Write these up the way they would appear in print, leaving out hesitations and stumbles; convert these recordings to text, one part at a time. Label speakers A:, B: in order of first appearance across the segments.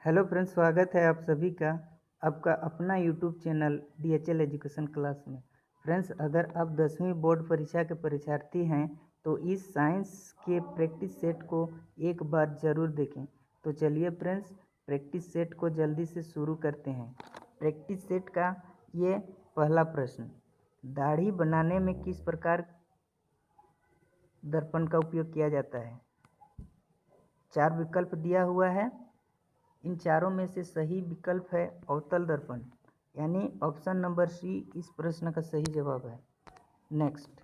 A: Hello friends, स्वागत है आप सभी का आपका अपना YouTube channel DHL education class में। फ्रेंड्स, अगर आप 10वीं बोर्ड परीक्षा के परीक्षार्थी हैं तो इस साइंस के प्रैक्टिस सेट को एक बार ज़रूर देखें। तो चलिए फ्रेंड्स, प्रैक्टिस सेट को जल्दी से शुरू करते हैं। प्रैक्टिस सेट का ये पहला प्रश्न, दाढ़ी बनाने में किस प्रकार दर्पण का उपयोग किया जाता है। 4 विकल्प दिया हुआ है। इन चारों में से सही विकल्प है अवतल दर्पण, यानी ऑप्शन नंबर सी इस प्रश्न का सही जवाब है। नेक्स्ट,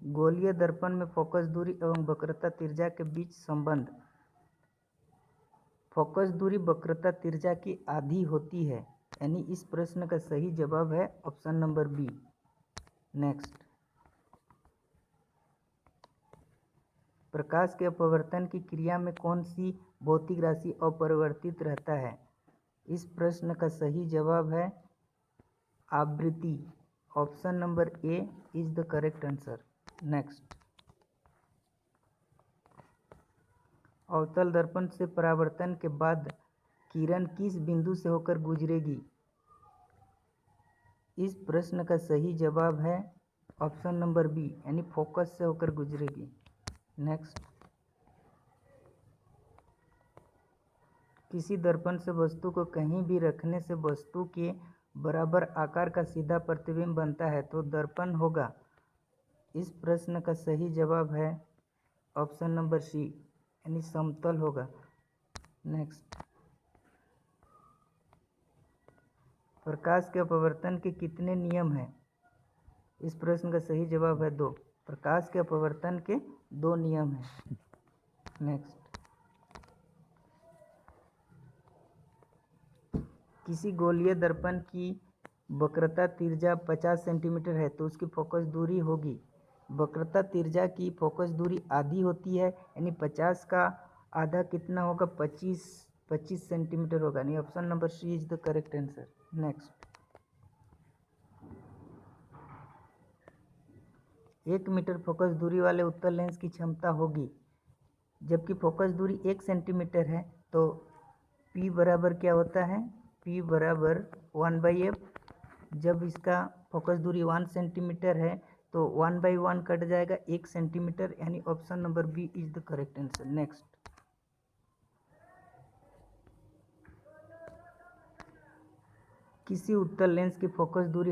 A: गोलीय दर्पण में फोकस दूरी एवं वक्रता त्रिज्या के बीच संबंध। फोकस दूरी वक्रता त्रिज्या की आधी होती है, यानी इस प्रश्न का सही जवाब है ऑप्शन नंबर बी। नेक्स्ट, प्रकाश के अपवर्तन की क्रिया में कौन सी भौतिक राशि अपरिवर्तित रहता है। इस प्रश्न का सही जवाब है आवृत्ति। Option number A is the correct answer. Next, अवतल दर्पण से परावर्तन के बाद किरण किस बिंदु से होकर गुजरेगी। इस प्रश्न का सही जवाब है ऑप्शन नंबर बी, यानी फोकस से होकर गुजरेगी। नेक्स्ट, किसी दर्पण से वस्तु को कहीं भी रखने से वस्तु के बराबर आकार का सीधा प्रतिबिंब बनता है तो दर्पण होगा। इस प्रश्न का सही जवाब है ऑप्शन नंबर सी, यानी समतल होगा। नेक्स्ट, प्रकाश के अपवर्तन के कितने नियम हैं। इस प्रश्न का सही जवाब है 2। प्रकाश के अपवर्तन के 2 नियम हैं। नेक्स्ट, किसी गोलीय दर्पण की वक्रता त्रिज्या 50 सेंटीमीटर है तो उसकी फोकस दूरी होगी। वक्रता त्रिज्या की फोकस दूरी आधी होती है, यानी 50 का आधा कितना होगा, 25 सेंटीमीटर होगा, यानी option number C is the correct answer. Next, 1 metre focus दूरी वाले उत्तल लेंस की क्षमता होगी, जबकि फोकस दूरी 1 सेंटीमीटर है तो P बराबर क्या होता है, P बराबर 1/f। जब इसका फोकस दूरी 1 सेंटीमीटर है तो 1/1 कट जाएगा 1 सेंटीमीटर, यानी option number B is the correct answer. Next, किसी उत्तल लेंस की फोकस दूरी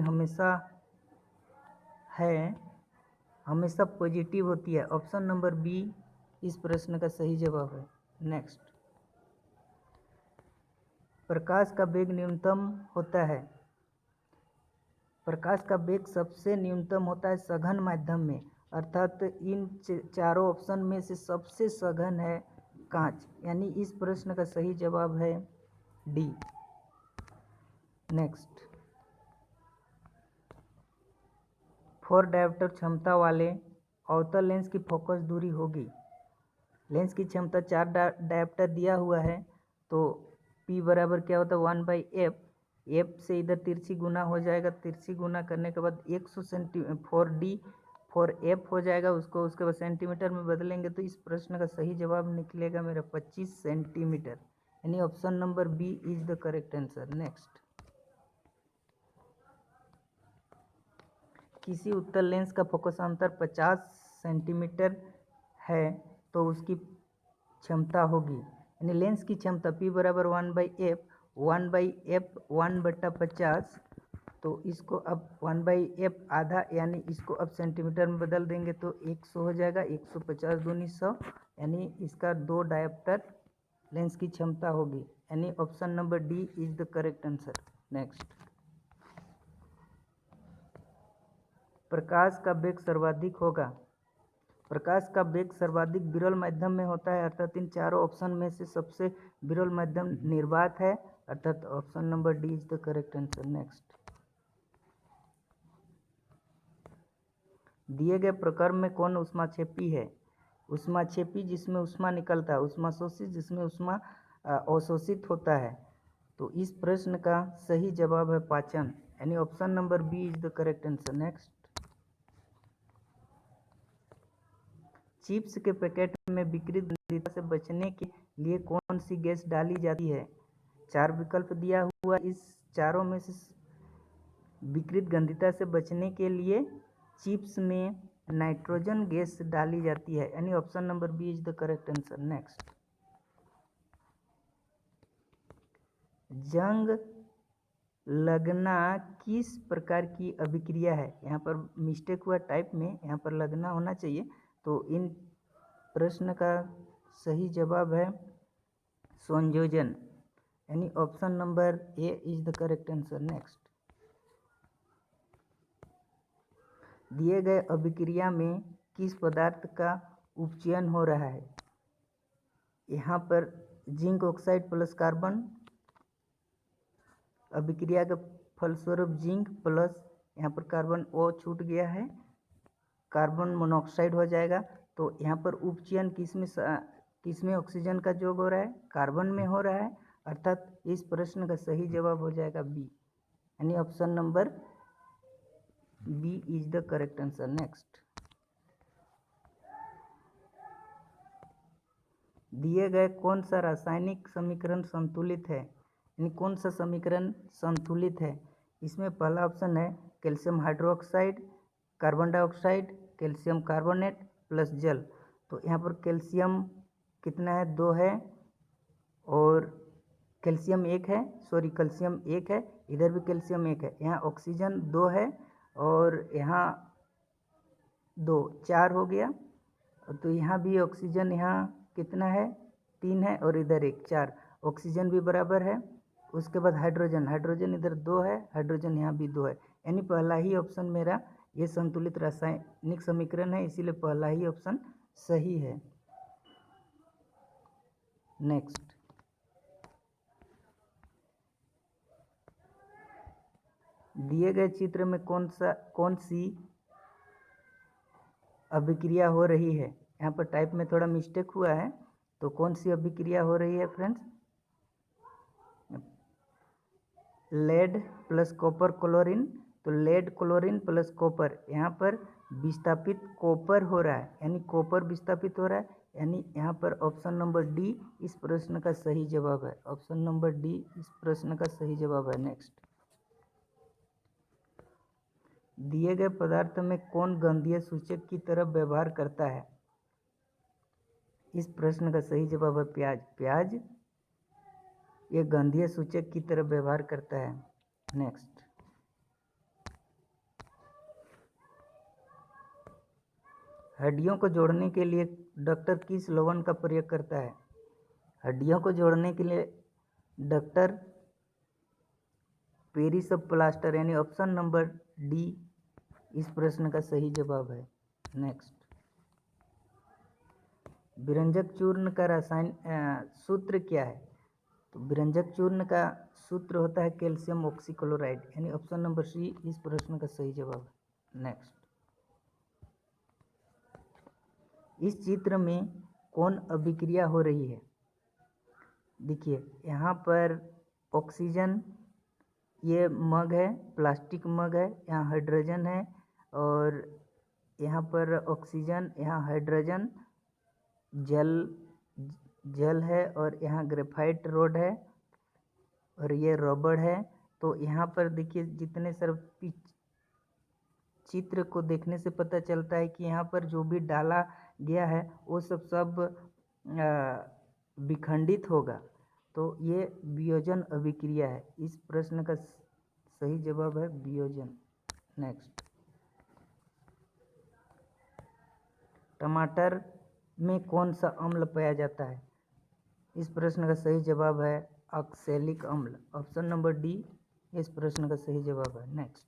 A: हमेशा पॉजिटिव होती है। ऑप्शन नंबर बी इस प्रश्न का सही जवाब है। नेक्स्ट, प्रकाश का वेग न्यूनतम होता है। प्रकाश का वेग सबसे न्यूनतम होता है सघन माध्यम में, अर्थात इन चारों ऑप्शन में से सबसे सघन है कांच, यानी इस प्रश्न का सही जवाब है डी। नेक्स्ट, 4 डायोप्टर क्षमता वाले अवतल लेंस की फोकस दूरी होगी। लेंस की क्षमता 4 डायोप्टर दिया हुआ है तो P बराबर क्या होता है 1/f। f से इधर तिरछी गुना हो जाएगा, तिरछी गुना करने के बाद 100 4 f हो जाएगा, उसके बाद सेंटीमीटर में बदलेंगे तो इस प्रश्न का सही जवाब निकलेगा मेरा 25 सेंटीमीटर, यानी option number B is the correct answer. Next, किसी उत्तल लेंस का फोकस अंतर 50 सेंटीमीटर है तो उसकी क्षमता होगी, यानी लेंस की क्षमता P बराबर 1/f 1/f 1/50। तो इसको अब 1/f आधा, यानी इसको अब सेंटीमीटर में बदल देंगे तो 100 हो जाएगा, 150 दूनी 100, यानी इसका 2 डायोप्टर लेंस की क्षमता होगी, यानी option number D is the correct answer. Next, प्रकाश का वेग सर्वाधिक होगा। प्रकाश का वेग सर्वाधिक विरल माध्यम में होता है, अर्थात इन चारों ऑप्शन में से सबसे विरल माध्यम निर्वात है, अर्थात option number D is the correct answer. Next, दिए गए प्रकरण में कौन ऊष्माक्षेपी है। ऊष्माक्षेपी जिसमें ऊष्मा निकलता है, ऊष्माशोषित जिसमें ऊष्मा अवशोषित होता है। तो इस प्रश्न का सही जवाब है पाचन, यानी option number B is the correct answer. Next, chips के पैकेट में विकृत गंधीता से बचने के लिए कौन सी गैस डाली जाती है? 4 विकल्प दिया हुआ, इस चारों में से विकृत गंधीता से बचने के लिए चिप्स में नाइट्रोजन गैस डाली जाती है, यानी option number B is the correct answer. Next, जंग लगना किस प्रकार की अभिक्रिया है? यहाँ पर मिस्टेक हुआ टाइप में, यहाँ पर लगना होना चाहिए। तो इन प्रश्न का सही जवाब है संयोजन, यानी option number A is the correct answer. Next, दिए गए अभिक्रिया में किस पदार्थ का उपचयन हो रहा है? यहाँ पर जिंक ऑक्साइड प्लस कार्बन, अभिक्रिया के फलस्वरूप जिंक प्लस यहाँ पर कार्बन ओ छूट गया है, कार्बन मोनोऑक्साइड हो जाएगा। तो यहाँ पर उपचयन किसमें ऑक्सीजन का जोग हो रहा है? कार्बन में हो रहा है, अर्थात इस प्रश्न का सही जवाब हो जाएगा बी, यानी option number B is the correct answer. Next, दिए गए कौन सा रासायनिक समीकरण संतुलित है, यानी कौन सा समीकरण संतुलित है? इसमें पहला ऑप्शन है calcium hydroxide, carbon dioxide, calcium carbonate plus जल। तो यहाँ पर कैल्शियम कितना है? 2 है, और कैल्शियम 1 है, कैल्शियम 1 है, इधर भी कैल्शियम 1 है। यहाँ ऑक्सीजन 2 है और यहाँ 2, 4 हो गया। तो यहाँ भी ऑक्सीजन यहाँ कितना है? 3 है, और इधर 1, 4। ऑक्सीजन भी बराबर है। उसके बाद हाइड्रोजन इधर 2 है, हाइड्रोजन यहाँ भी 2 है, यानी पहला ही ऑप्शन मेरा ये संतुलित रासायनिक समीकरण है, इसीलिए पहला ही ऑप्शन सही है। नेक्स्ट, दिए गए चित्र में कौन सी अभिक्रिया हो रही है? यहाँ पर टाइप में थोड़ा मिस्टेक हुआ है, तो कौन सी अभिक्रिया हो रही है friends? Lead plus copper chlorine. तो लेड क्लोरीन प्लस कॉपर, यहाँ पर विस्थापित कॉपर हो रहा है, यानी कॉपर विस्थापित हो रहा है, यानी यहाँ पर ऑप्शन नंबर डी इस प्रश्न का सही जवाब है। ऑप्शन नंबर डी इस प्रश्न का सही जवाब है। नेक्स्ट, दिए गए पदार्थ में कौन गंधीय सूचक की तरह व्यवहार करता है? इस प्रश्न का सही जवाब है प्याज। प्याज ये गंधीय सूचक की तरह व्यवहार करता है। नेक्स्ट, हड्डियों को जोड़ने के लिए डॉक्टर किस लवण का प्रयोग करता है? हड्डियों को जोड़ने के लिए डॉक्टर पेरिस ऑफ प्लास्टर, यानी ऑप्शन नंबर डी इस प्रश्न का सही जवाब है। नेक्स्ट, विरंजक चूर्ण का सूत्र क्या है? तो विरंजक चूर्ण का सूत्र होता है कैल्शियम ऑक्सीक्लोराइड, यानी ऑप्शन नंबर सी इस प्रश्न का सही जवाब है। नेक्स्ट, इस चित्र में कौन अभिक्रिया हो रही है? देखिए यहाँ पर ऑक्सीजन, ये मग है, प्लास्टिक मग है, यहाँ हाइड्रोजन है, और यहाँ पर ऑक्सीजन, यहाँ हाइड्रोजन, जल है, और यहाँ ग्रेफाइट रोड है, और ये रबड़ है। तो यहाँ पर देखिए जितने सारे चित्र को देखने से पता चलता है कि यहाँ पर जो भी डाला गया है वो सब विखंडित होगा, तो ये वियोजन अभिक्रिया है। इस प्रश्न का सही जवाब है वियोजन। नेक्स्ट, टमाटर में कौन सा अम्ल पाया जाता है? इस प्रश्न का सही जवाब है ऑक्सैलिक अम्ल। ऑप्शन नंबर डी इस प्रश्न का सही जवाब है। नेक्स्ट,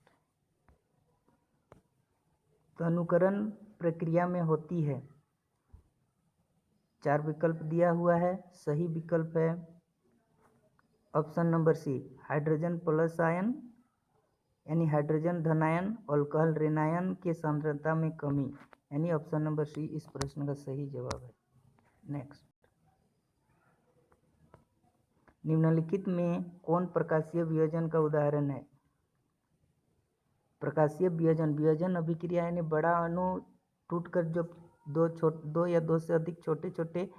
A: तनुकरण प्रक्रिया में होती है। 4 विकल्प दिया हुआ है, सही विकल्प है option number C hydrogen plus ion, यानी हाइड्रोजन धनायन अल्कोहल ऋणायन के सांद्रता में कमी, यानी ऑप्शन नंबर सी इस प्रश्न का सही जवाब है। नेक्स्ट, निम्नलिखित में कौन प्रकाशीय वियोजन का उदाहरण है? प्रकाशीय वियोजन अभिक्रिया, यानी बड़ा अणु टूटकर जो दो या दो से अधिक छोटे छोटे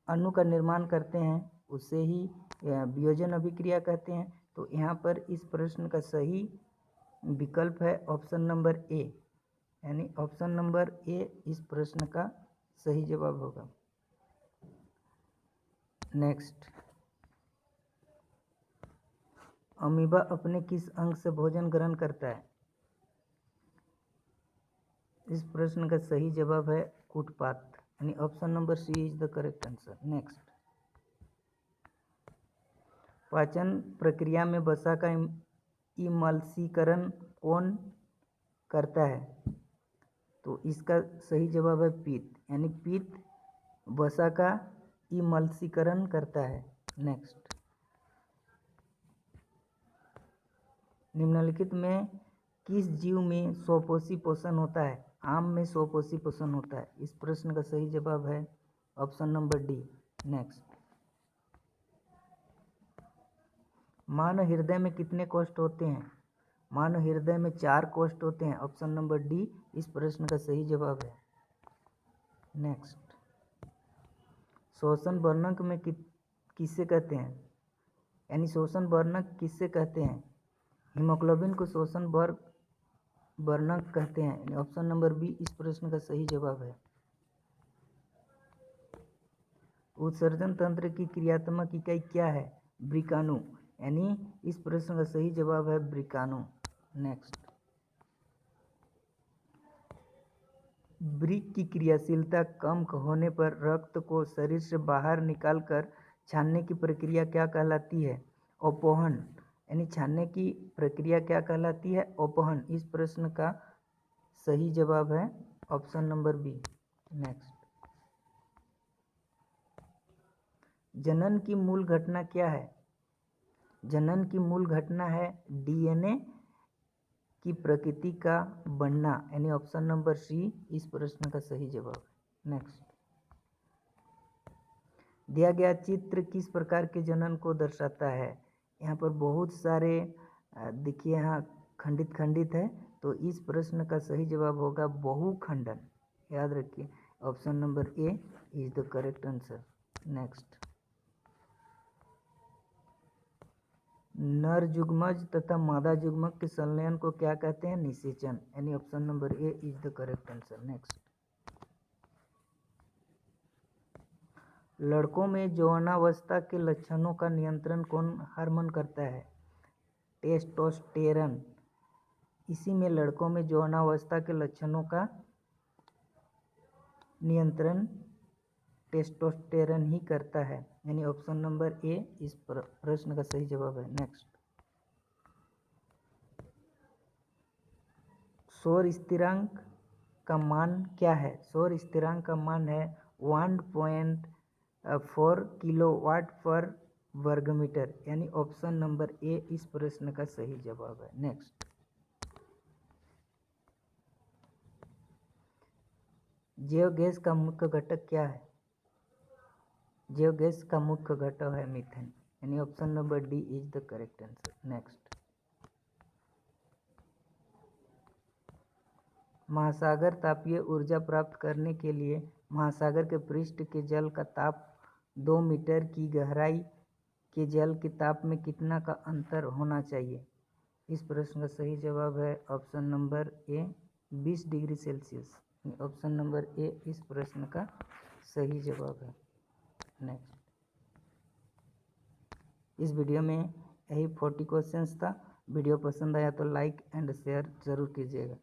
A: अणु का निर्माण करते हैं, उसे ही वियोजन अभिक्रिया कहते हैं। तो यहाँ पर इस प्रश्न का सही विकल्प है ऑप्शन नंबर ए, यानी ऑप्शन नंबर ए इस प्रश्न का सही जवाब होगा। नेक्स्ट, अमीबा अपने किस अंग से भोजन ग्रहण करता है? इस प्रश्न का सही जवाब है कूटपात, यानी option number C is the correct answer. Next, पाचन प्रक्रिया में वसा का इमल्सीकरण कौन करता है? तो इसका सही जवाब है पित्त, यानी पित्त वसा का इमल्सीकरण करता है। नेक्स्ट, निम्नलिखित में किस जीव में स्वपोषी पोषण होता है? आम में स्वपोषी पोषण होता है। इस प्रश्न का सही जवाब है ऑप्शन नंबर डी। नेक्स्ट, मानव हृदय में कितने कोष्ठ होते हैं? मानव हृदय में 4 कोष्ठ होते हैं। ऑप्शन नंबर डी इस प्रश्न का सही जवाब है। नेक्स्ट, श्वसन वर्णक में किससे कहते हैं? यानी श्वसन वर्णक किससे कहते हैं? हीमोग्लोबिन को श्वसन वर्णक कहते हैं। ऑप्शन नंबर बी इस प्रश्न का सही जवाब है। उत्सर्जन तंत्र की क्रियात्मक इकाई क्या है? वृकाणु, यानी इस प्रश्न का सही जवाब है वृकाणु। नेक्स्ट, वृक्क की क्रियाशीलता कम होने पर रक्त को शरीर से बाहर निकालकर छानने की प्रक्रिया क्या कहलाती है? अपवहन, यानी छानने की प्रक्रिया क्या कहलाती है? अपवहन। इस प्रश्न का सही जवाब है ऑप्शन नंबर बी। नेक्स्ट, जनन की मूल घटना क्या है? जनन की मूल घटना है डीएनए की प्रकृति का बनना, यानी ऑप्शन नंबर सी इस प्रश्न का सही जवाब है। नेक्स्ट, दिया गया चित्र किस प्रकार के जनन को दर्शाता है? यहाँ पर बहुत सारे देखिए यहाँ खंडित खंडित है, तो इस प्रश्न का सही जवाब होगा बहुखंडन। याद रखिए option number A is the correct answer. Next, नर जुग्मज तथा मादा जुग्मक के संलयन को क्या कहते हैं? निषेचन, यानी option number A is the correct answer. Next, लड़कों में यौवनावस्था के लक्षणों का नियंत्रण कौन हार्मोन करता है? टेस्टोस्टेरन। इसी में लड़कों में यौवनावस्था के लक्षणों का नियंत्रण टेस्टोस्टेरन ही करता है, यानी ऑप्शन नंबर ए इस प्रश्न का सही जवाब है। नेक्स्ट, सौर स्थिरांक का मान क्या है? सौर स्थिरांक का मान है 1.4 किलोवाट पर वर्ग मीटर, यानी ऑप्शन नंबर ए इस प्रश्न का सही जवाब है। नेक्स्ट, जैव गैस का मुख्य घटक क्या है? जैव गैस का मुख्य घटक है मीथेन, यानी option number D is the correct answer. Next, महासागर तापीय ऊर्जा प्राप्त करने के लिए महासागर के पृष्ठ के जल का ताप 2 मीटर की गहराई के जल के ताप में कितना का अंतर होना चाहिए? इस प्रश्न का सही जवाब है option number A 20 degree Celsius. Option number A इस प्रश्न का सही जवाब है। नेक्स्ट, इस वीडियो में यही 40 क्वेश्चंस था। वीडियो पसंद आया तो लाइक एंड शेयर ज़रूर कीजिएगा।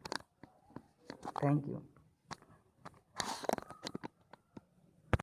A: Thank you.